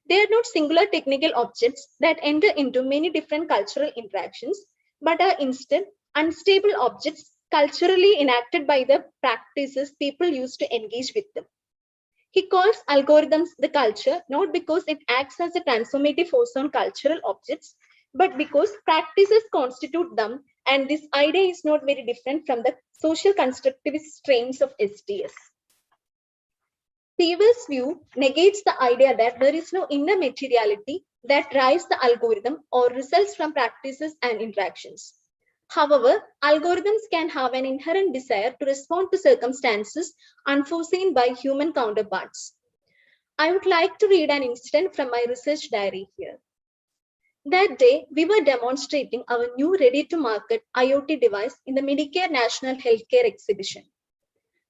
They are not singular technical objects that enter into many different cultural interactions, but are instead unstable objects culturally enacted by the practices people use to engage with them. He calls algorithms the culture not because it acts as a transformative force on cultural objects, but because practices constitute them, and this idea is not very different from the social constructivist strains of STS. Seaver's view negates the idea that there is no inner materiality that drives the algorithm or results from practices and interactions. However, algorithms can have an inherent desire to respond to circumstances unforeseen by human counterparts. I would like to read an incident from my research diary here. That day, we were demonstrating our new ready-to-market IoT device in the Medicare National Healthcare Exhibition.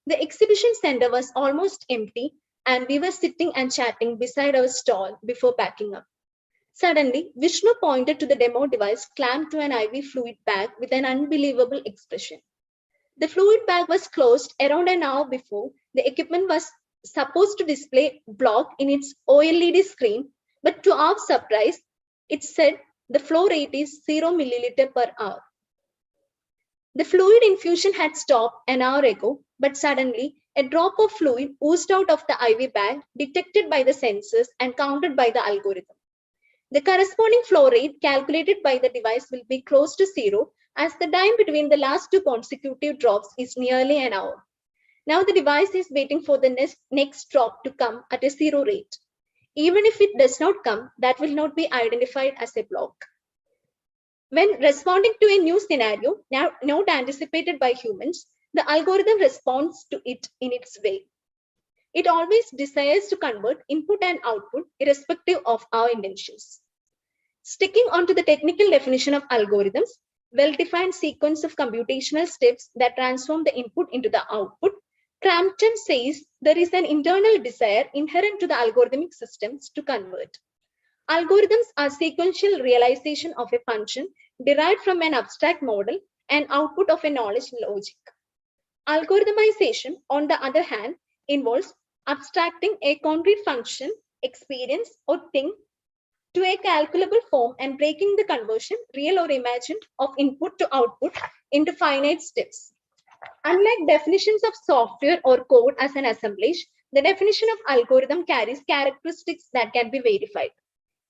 The exhibition center was almost empty, and we were sitting and chatting beside our stall before packing up. Suddenly, Vishnu pointed to the demo device clamped to an IV fluid bag with an unbelievable expression. The fluid bag was closed around an hour before the equipment was supposed to display block in its OLED screen, but to our surprise, it said the flow rate is 0 milliliter per hour. The fluid infusion had stopped an hour ago, but suddenly a drop of fluid oozed out of the IV bag, detected by the sensors and counted by the algorithm. The corresponding flow rate calculated by the device will be close to 0 as the time between the last two consecutive drops is nearly an hour. Now the device is waiting for the next drop to come at a 0 rate. Even if it does not come, that will not be identified as a block. When responding to a new scenario, now not anticipated by humans, the algorithm responds to it in its way. It always desires to convert input and output irrespective of our intentions. Sticking onto the technical definition of algorithms, well-defined sequence of computational steps that transform the input into the output, Crampton says there is an internal desire inherent to the algorithmic systems to convert. Algorithms are sequential realization of a function derived from an abstract model and output of a knowledge logic. Algorithmization, on the other hand, involves abstracting a concrete function, experience, or thing to a calculable form and breaking the conversion, real or imagined, of input to output into finite steps. Unlike definitions of software or code as an assemblage, the definition of algorithm carries characteristics that can be verified.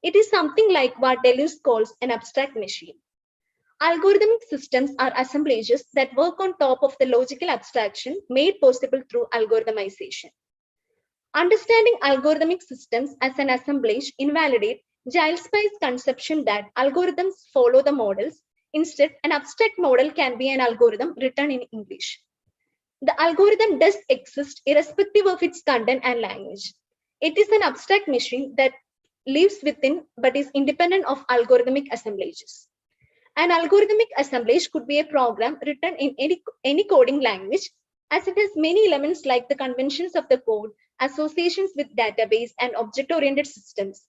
It is something like what Deleuze calls an abstract machine. Algorithmic systems are assemblages that work on top of the logical abstraction made possible through algorithmization. Understanding algorithmic systems as an assemblage invalidates Giles Pye's conception that algorithms follow the models. Instead, an abstract model can be an algorithm written in English. The algorithm does exist irrespective of its content and language. It is an abstract machine that lives within but is independent of algorithmic assemblages. An algorithmic assemblage could be a program written in any coding language, as it has many elements like the conventions of the code, associations with database and object-oriented systems,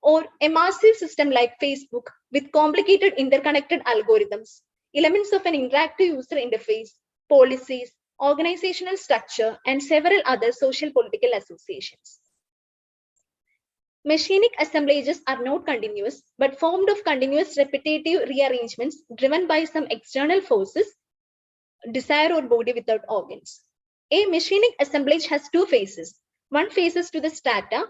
or a massive system like Facebook with complicated interconnected algorithms, elements of an interactive user interface, policies, organizational structure, and several other social political associations. Machinic assemblages are not continuous, but formed of continuous repetitive rearrangements driven by some external forces, desire or body without organs. A machinic assemblage has two phases. One faces to the strata,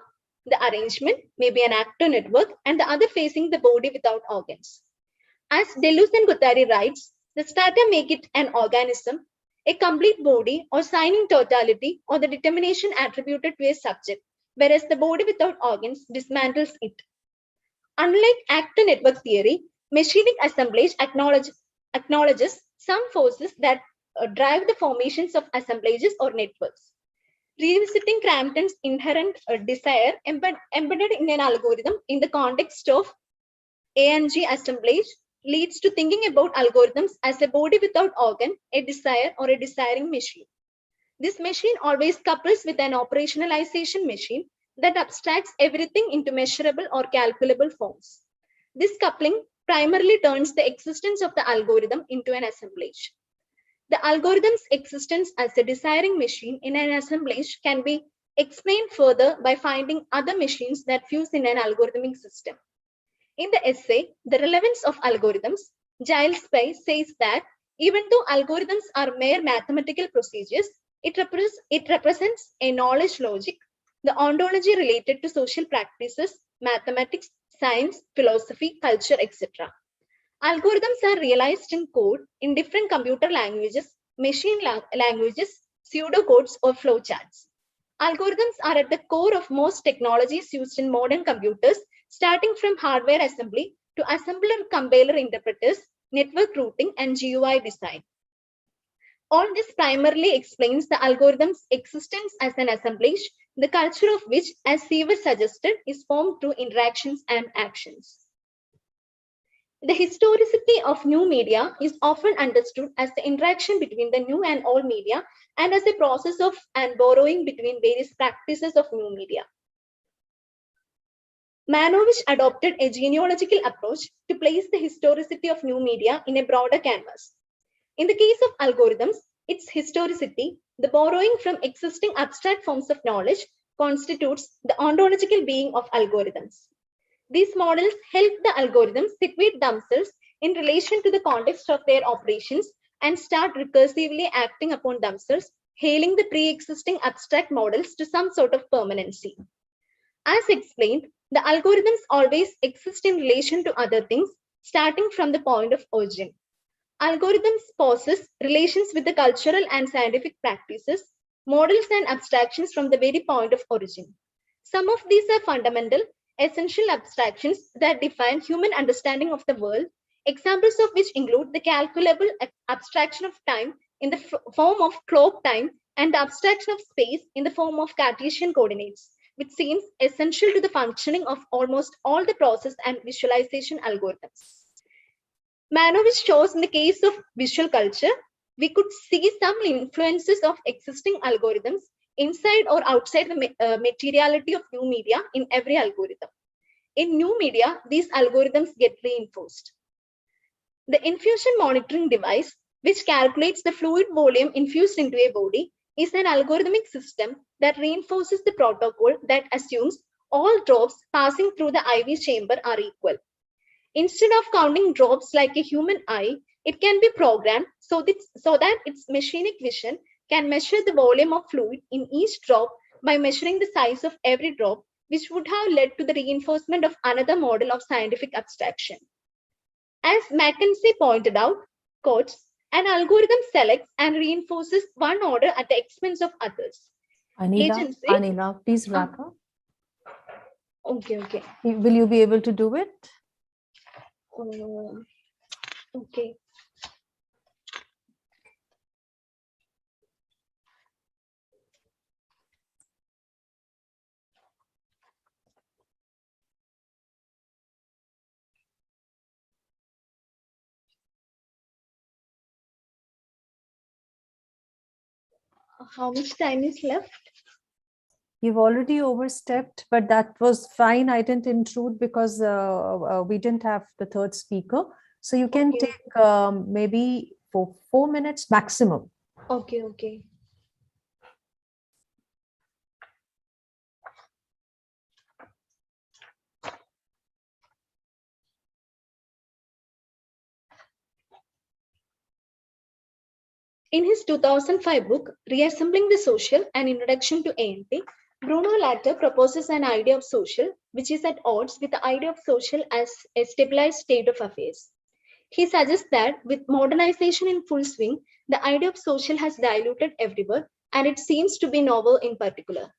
the arrangement, maybe an actor network, and the other facing the body without organs. As Deleuze and Guattari writes, the strata make it an organism, a complete body or signing totality or the determination attributed to a subject, whereas the body without organs dismantles it. Unlike actor network theory, machinic assemblage acknowledges some forces that drive the formations of assemblages or networks. Revisiting Crampton's inherent desire embedded in an algorithm in the context of A&G assemblage leads to thinking about algorithms as a body without organ, a desire, or a desiring machine. This machine always couples with an operationalization machine that abstracts everything into measurable or calculable forms. This coupling primarily turns the existence of the algorithm into an assemblage. The algorithm's existence as a desiring machine in an assemblage can be explained further by finding other machines that fuse in an algorithmic system. In the essay, The Relevance of Algorithms, Giles Pye says that even though algorithms are mere mathematical procedures, it represents a knowledge logic, the ontology related to social practices, mathematics, science, philosophy, culture, etc. Algorithms are realized in code in different computer languages, machine languages, pseudocodes, or flowcharts. Algorithms are at the core of most technologies used in modern computers, starting from hardware assembly to assembler-compiler interpreters, network routing, and GUI design. All this primarily explains the algorithm's existence as an assemblage, the culture of which, as Seaver suggested, is formed through interactions and actions. The historicity of new media is often understood as the interaction between the new and old media and as a process of and borrowing between various practices of new media. Manovich adopted a genealogical approach to place the historicity of new media in a broader canvas. In the case of algorithms, its historicity, the borrowing from existing abstract forms of knowledge, constitutes the ontological being of algorithms. These models help the algorithms situate themselves in relation to the context of their operations and start recursively acting upon themselves, hailing the pre-existing abstract models to some sort of permanency. As explained, The algorithms always exist in relation to other things, starting from the point of origin. Algorithms possess relations with the cultural and scientific practices, models and abstractions from the very point of origin. Some of these are fundamental, essential abstractions that define human understanding of the world, examples of which include the calculable abstraction of time in the form of clock time and the abstraction of space in the form of Cartesian coordinates, which seems essential to the functioning of almost all the process and visualization algorithms. Manovich shows in the case of visual culture, we could see some influences of existing algorithms inside or outside the materiality of new media in every algorithm. In new media, these algorithms get reinforced. The infusion monitoring device, which calculates the fluid volume infused into a body, is an algorithmic system that reinforces the protocol that assumes all drops passing through the IV chamber are equal. Instead of counting drops like a human eye, it can be programmed so that its machinic vision can measure the volume of fluid in each drop by measuring the size of every drop, which would have led to the reinforcement of another model of scientific abstraction. As Mackenzie pointed out, quotes, an algorithm selects and reinforces one order at the expense of others. Anila, please wrap up. Okay. Will you be able to do it? Okay. How much time is left? You've already overstepped, but that was fine. I didn't intrude because we didn't have the third speaker. So you can take maybe for 4 minutes maximum. Okay. In his 2005 book, Reassembling the Social, An Introduction to ANP, Bruno Latour proposes an idea of social, which is at odds with the idea of social as a stabilized state of affairs. He suggests that with modernization in full swing, the idea of social has diluted everywhere, and it seems to be novel in particular.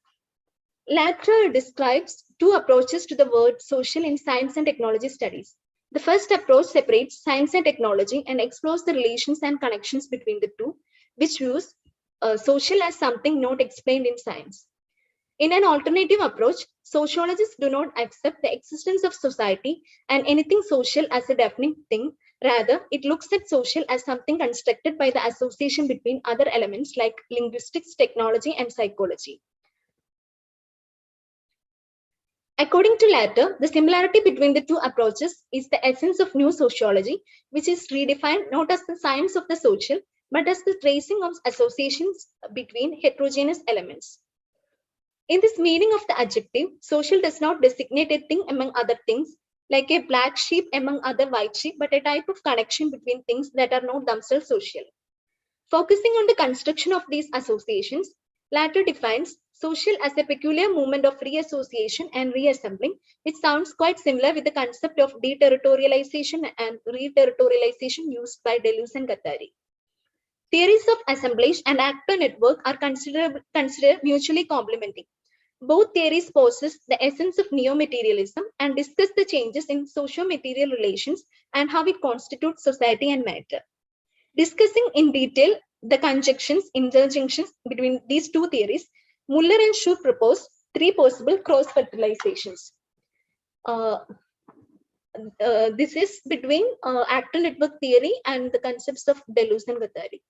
Latour describes two approaches to the word social in science and technology studies. The first approach separates science and technology and explores the relations and connections between the two, which views social as something not explained in science. In an alternative approach, sociologists do not accept the existence of society and anything social as a definite thing. Rather, it looks at social as something constructed by the association between other elements like linguistics, technology, and psychology. According to Latour, the similarity between the two approaches is the essence of new sociology, which is redefined not as the science of the social, but as the tracing of associations between heterogeneous elements. In this meaning of the adjective, social does not designate a thing among other things, like a black sheep among other white sheep, but a type of connection between things that are not themselves social. Focusing on the construction of these associations, Latour defines social as a peculiar movement of reassociation and reassembling, which sounds quite similar with the concept of deterritorialization and reterritorialization used by Deleuze and Guattari. Theories of assemblage and actor network are considered mutually complementing. Both theories possess the essence of neo-materialism and discuss the changes in socio-material relations and how it constitutes society and matter. Discussing in detail the conjunctions, interjunctions between these two theories, Muller and Schur propose three possible cross-fertilizations. This is between actor network theory and the concepts of Deleuze and Guattari.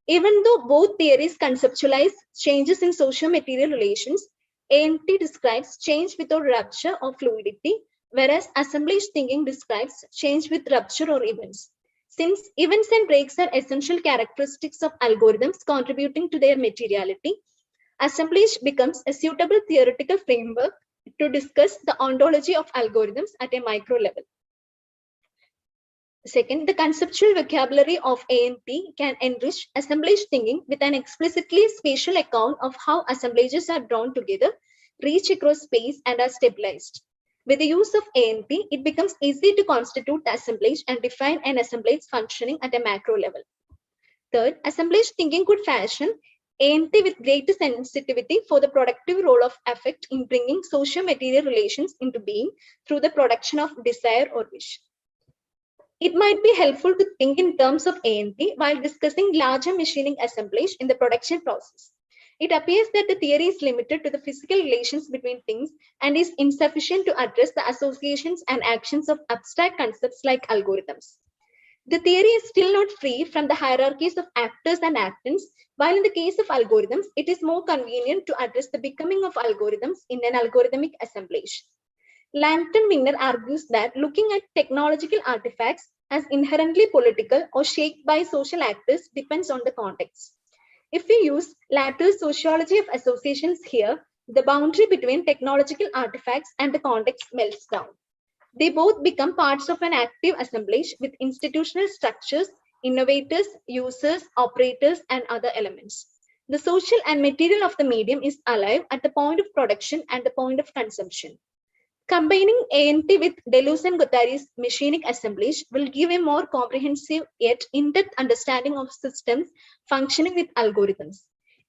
Even though both theories conceptualize changes in socio-material relations, ANT describes change without rupture or fluidity, whereas assemblage thinking describes change with rupture or events. Since events and breaks are essential characteristics of algorithms contributing to their materiality, assemblage becomes a suitable theoretical framework to discuss the ontology of algorithms at a micro level. Second, the conceptual vocabulary of ANP can enrich assemblage thinking with an explicitly spatial account of how assemblages are drawn together, reach across space, and are stabilized. With the use of ANP, it becomes easy to constitute the assemblage and define an assemblage functioning at a macro level. Third, assemblage thinking could fashion ANP with greater sensitivity for the productive role of affect in bringing socio-material relations into being through the production of desire or wish. It might be helpful to think in terms of ANP while discussing larger machining assemblage in the production process. It appears that the theory is limited to the physical relations between things and is insufficient to address the associations and actions of abstract concepts like algorithms. The theory is still not free from the hierarchies of actors and actants, while in the case of algorithms, it is more convenient to address the becoming of algorithms in an algorithmic assemblage. Langton Winner argues that looking at technological artifacts as inherently political or shaped by social actors depends on the context. If we use Latter's sociology of associations here, the boundary between technological artifacts and the context melts down. They both become parts of an active assemblage with institutional structures, innovators, users, operators, and other elements. The social and material of the medium is alive at the point of production and the point of consumption. Combining ANP with Deleuze and Guattari's machinic assemblage will give a more comprehensive yet in-depth understanding of systems functioning with algorithms.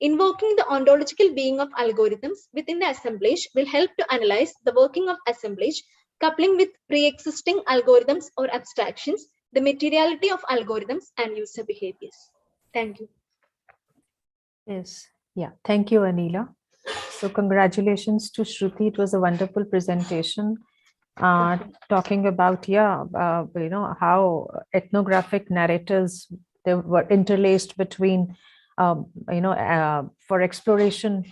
Invoking the ontological being of algorithms within the assemblage will help to analyze the working of assemblage, coupling with pre-existing algorithms or abstractions, the materiality of algorithms and user behaviors. Thank you. Yes. Yeah. Thank you, Anila. So congratulations to Shruti. It was a wonderful presentation talking about, how ethnographic narratives, they were interlaced between, for exploration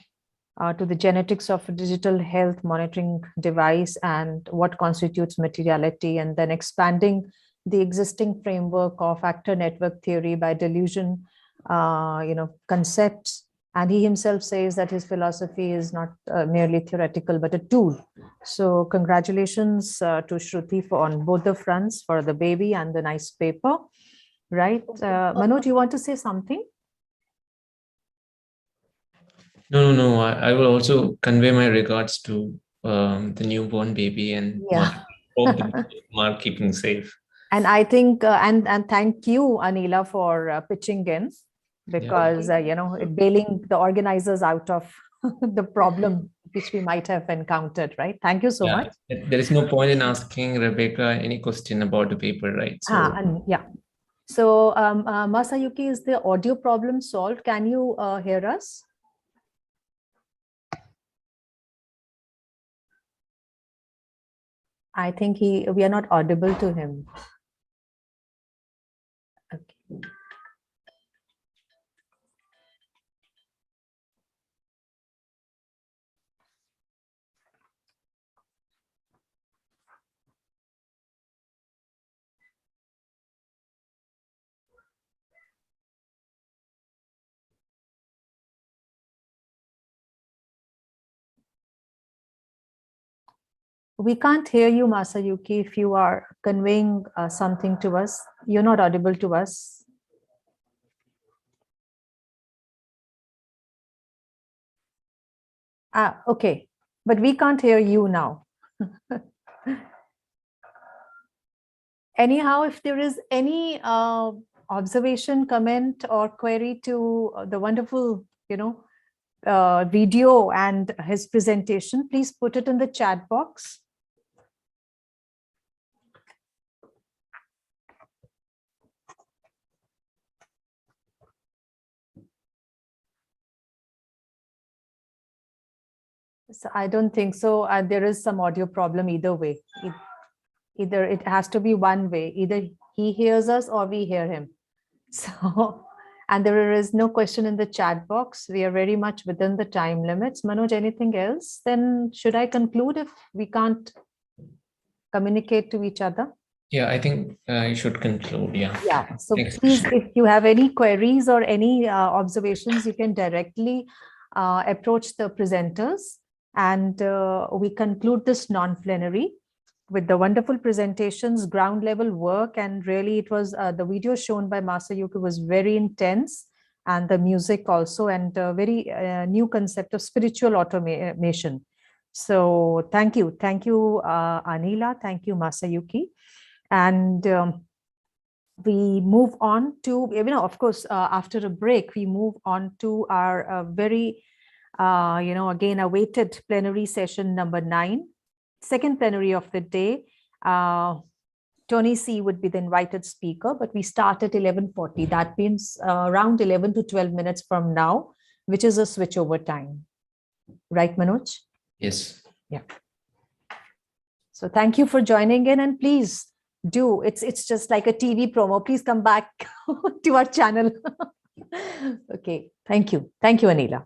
to the genetics of a digital health monitoring device and what constitutes materiality, and then expanding the existing framework of actor network theory by delusion, concepts. And he himself says that his philosophy is not merely theoretical, but a tool. So congratulations to Shruti on both the fronts, for the baby and the nice paper, right? Manoj, you want to say something? No. I will also convey my regards to the newborn baby and hope the Mark keeping safe. And I think, and thank you, Anila, for pitching in, because, bailing the organizers out of the problem which we might have encountered, right? Thank you so much. There is no point in asking Rebecca any question about the paper, right? So, So, Masayuki, is the audio problem solved? Can you hear us? I think we are not audible to him. Okay. We can't hear you, Masayuki, if you are conveying something to us. You're not audible to us. Okay, but we can't hear you now. Anyhow, if there is any observation, comment, or query to the wonderful, video and his presentation, please put it in the chat box. So I don't think so. There is some audio problem either way. Either it has to be one way. Either he hears us or we hear him. So, and there is no question in the chat box. We are very much within the time limits. Manoj, anything else? Then should I conclude if we can't communicate to each other? Yeah, I think you should conclude. Yeah. So please, if you have any queries or any observations, you can directly approach the presenters. And we conclude this non-plenary with the wonderful presentations, ground level work, and really it was the video shown by Masayuki was very intense, and the music also, and a very new concept of spiritual automation. So thank you, Anila, thank you, Masayuki, and we move on to, of course, after a break, we move on to our very, again, awaited plenary session number 9, second plenary of the day. Tony C would be the invited speaker, but we start at 11:40. That means around 11 to 12 minutes from now, which is a switchover time. Right, Manoj? Yes. Yeah. So thank you for joining in, and please do. It's just like a TV promo. Please come back to our channel. Okay. Thank you. Thank you, Anila.